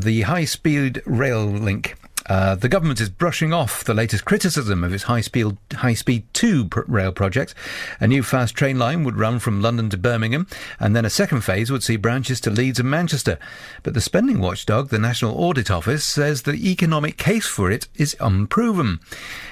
the high-speed rail link. The government is brushing off the latest criticism of its high-speed 2 rail project. A new fast train line would run from London to Birmingham, and then a second phase would see branches to Leeds and Manchester. But the spending watchdog, the National Audit Office, says the economic case for it is unproven.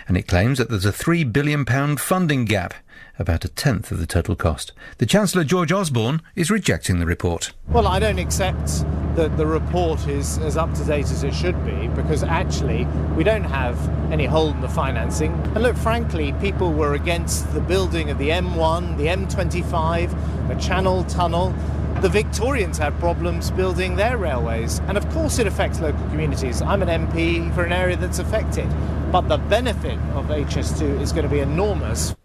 And it claims that there's a £3 billion funding gap, about a tenth of the total cost. The Chancellor, George Osborne, is rejecting the report. Well, I don't accept that the report is as up-to-date as it should be, because actually we don't have any hole in the financing. And look, frankly, people were against the building of the M1, the M25, the Channel Tunnel. The Victorians had problems building their railways, and of course it affects local communities. I'm an MP for an area that's affected, but the benefit of HS2 is going to be enormous.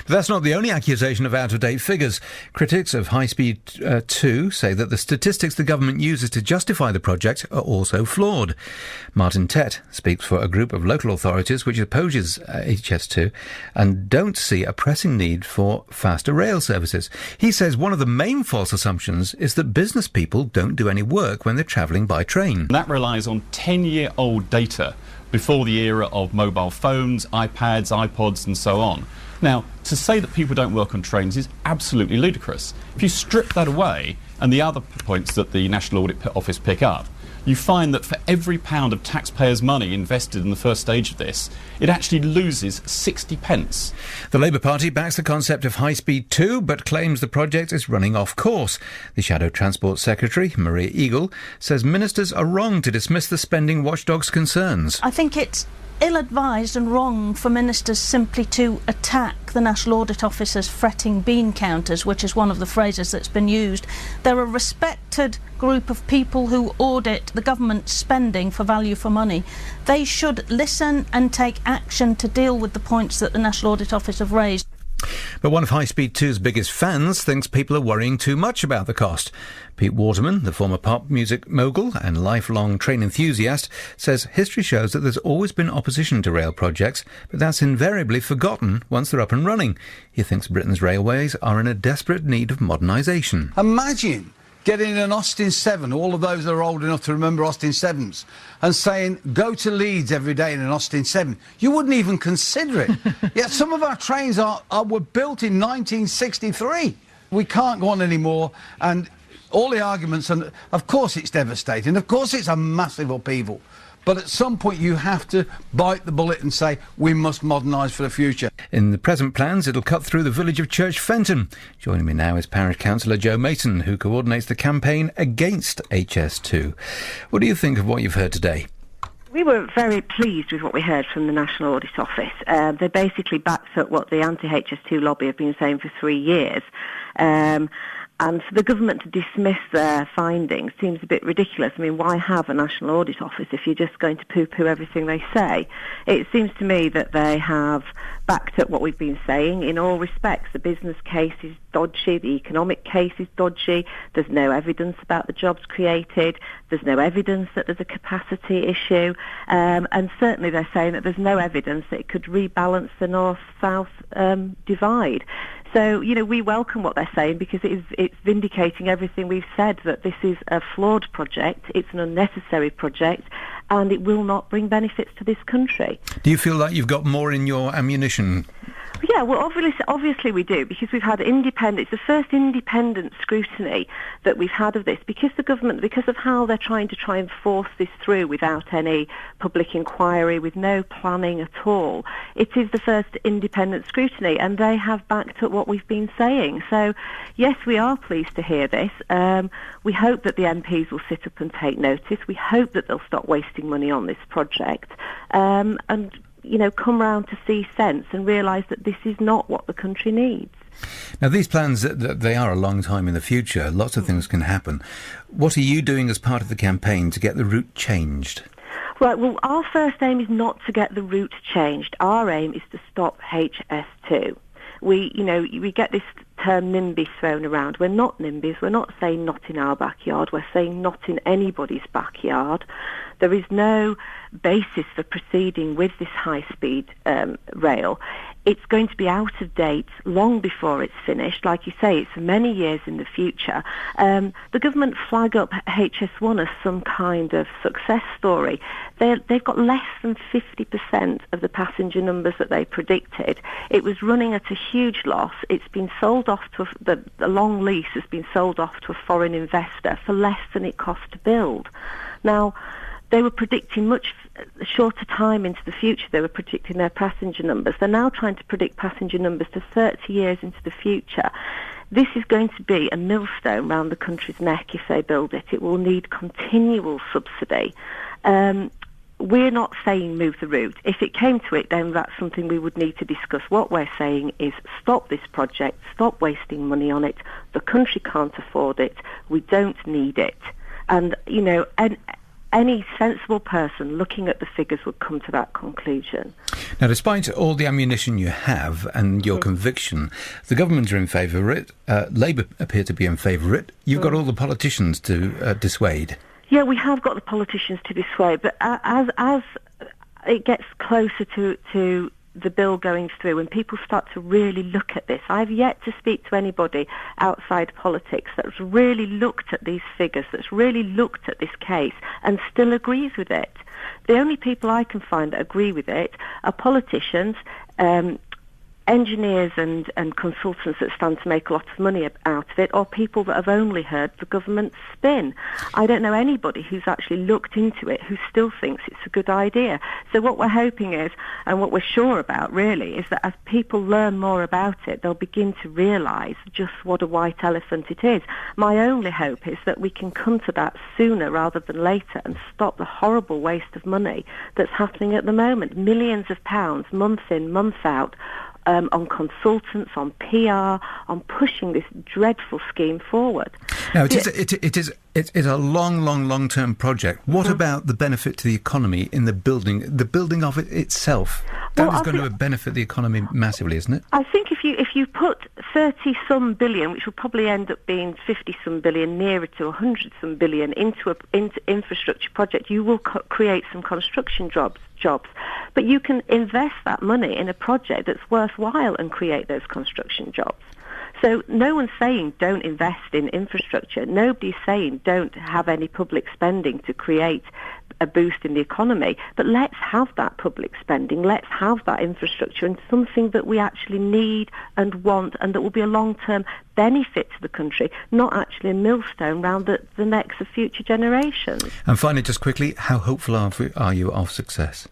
But that's not the only accusation of out-of-date figures. Critics of High Speed 2 say that the statistics the government uses to justify the project are also flawed. Martin Tett speaks for a group of local authorities which opposes HS2 and don't see a pressing need for faster rail services. He says one of the main false assumptions is that business people don't do any work when they're travelling by train. That relies on 10-year-old data before the era of mobile phones, iPads, iPods and so on. Now, to say that people don't work on trains is absolutely ludicrous. If you strip that away, and the other points that the National Audit Office pick up, you find that for every pound of taxpayers' money invested in the first stage of this, it actually loses 60 pence. The Labour Party backs the concept of High Speed 2, but claims the project is running off course. The Shadow Transport Secretary, Maria Eagle, says ministers are wrong to dismiss the spending watchdog's concerns. I think it's ill-advised and wrong for ministers simply to attack the National Audit Office as fretting bean counters, which is one of the phrases that's been used. They're a respected group of people who audit the government's spending for value for money. They should listen and take action to deal with the points that the National Audit Office have raised. But one of High Speed 2's biggest fans thinks people are worrying too much about the cost. Pete Waterman, the former pop music mogul and lifelong train enthusiast, says history shows that there's always been opposition to rail projects, but that's invariably forgotten once they're up and running. He thinks Britain's railways are in a desperate need of modernisation. Imagine getting an Austin 7, all of those that are old enough to remember Austin 7s, and saying, go to Leeds every day in an Austin 7. You wouldn't even consider it. Yet some of our trains were built in 1963. We can't go on anymore, and all the arguments, and of course it's devastating, of course it's a massive upheaval. But at some point you have to bite the bullet and say, we must modernise for the future. In the present plans, it'll cut through the village of Church Fenton. Joining me now is Parish Councillor Joe Mason, who coordinates the campaign against HS2. What do you think of what you've heard today? We were very pleased with what we heard from the National Audit Office. They basically backed up what the anti-HS2 lobby have been saying for 3 years. And for the government to dismiss their findings seems a bit ridiculous. I mean, why have a National Audit Office if you're just going to poo-poo everything they say? It seems to me that they have backed up what we've been saying. In all respects, the business case is dodgy, the economic case is dodgy, there's no evidence about the jobs created, there's no evidence that there's a capacity issue, and certainly they're saying that there's no evidence that it could rebalance the north-south divide. So, you know, we welcome what they're saying because it's vindicating everything we've said, that this is a flawed project, it's an unnecessary project, and it will not bring benefits to this country. Do you feel like you've got more in your ammunition? Yeah, well, obviously we do, because we've had it's the first independent scrutiny that we've had of this, because the government, because of how they're trying to force this through without any public inquiry, with no planning at all. It is the first independent scrutiny, and they have backed up what we've been saying. So, yes, we are pleased to hear this. We hope that the MPs will sit up and take notice. We hope that they'll stop wasting money on this project. And you know, come round to see sense and realise that this is not what the country needs. Now, these plans, they are a long time in the future. Lots of things can happen. What are you doing as part of the campaign to get the route changed? Right, well, our first aim is not to get the route changed. Our aim is to stop HS2. We get this term NIMBY thrown around. We're not NIMBYs. We're not saying not in our backyard. We're saying not in anybody's backyard. There is no basis for proceeding with this high-speed rail. It's going to be out of date long before it's finished. Like you say, it's many years in the future. The government flag up HS1 as some kind of success story. They've got less than 50% of the passenger numbers that they predicted. It was running at a huge loss. It's been sold off to the long lease has been sold off to a foreign investor for less than it cost to build. Now, they were predicting much shorter time into the future. They were predicting their passenger numbers. They're now trying to predict passenger numbers to 30 years into the future. This is going to be a millstone round the country's neck if they build it. It will need continual subsidy. We're not saying move the route. If it came to it, then that's something we would need to discuss. What we're saying is stop this project, stop wasting money on it. The country can't afford it. We don't need it. And, you know, any sensible person looking at the figures would come to that conclusion. Now, despite all the ammunition you have and your conviction, the government are in favour of it, Labour appear to be in favour of it. You've got all the politicians to dissuade. Yeah, we have got the politicians to dissuade, but as it gets closer to the bill going through and people start to really look at this, I've yet to speak to anybody outside politics that's really looked at these figures, that's really looked at this case and still agrees with it. The only people I can find that agree with it are politicians, engineers and consultants that stand to make a lot of money out of it, or people that have only heard the government spin. I don't know anybody who's actually looked into it who still thinks it's a good idea. So what we're hoping is, and what we're sure about really, is that as people learn more about it, they'll begin to realise just what a white elephant it is. My only hope is that we can come to that sooner rather than later and stop the horrible waste of money that's happening at the moment. Millions of pounds, month in, month out, on consultants, on PR, on pushing this dreadful scheme forward. Now, it is a long-term project. What about the benefit to the economy in the building of it itself? That is going to benefit the economy massively, isn't it? I think if you put 30-some billion, which will probably end up being 50-some billion, nearer to 100-some billion, into infrastructure project, you will create some construction jobs. But you can invest that money in a project that's worthwhile and create those construction jobs. So no one's saying don't invest in infrastructure. Nobody's saying don't have any public spending to create a boost in the economy. But let's have that public spending. Let's have that infrastructure and something that we actually need and want and that will be a long-term benefit to the country, not actually a millstone round the necks of future generations. And finally, just quickly, how hopeful are you of success?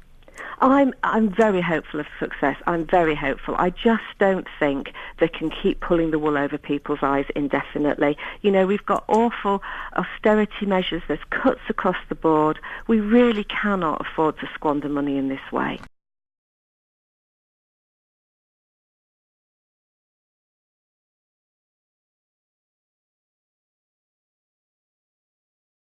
I'm very hopeful of success. I'm very hopeful. I just don't think they can keep pulling the wool over people's eyes indefinitely. You know, we've got awful austerity measures. There's cuts across the board. We really cannot afford to squander money in this way.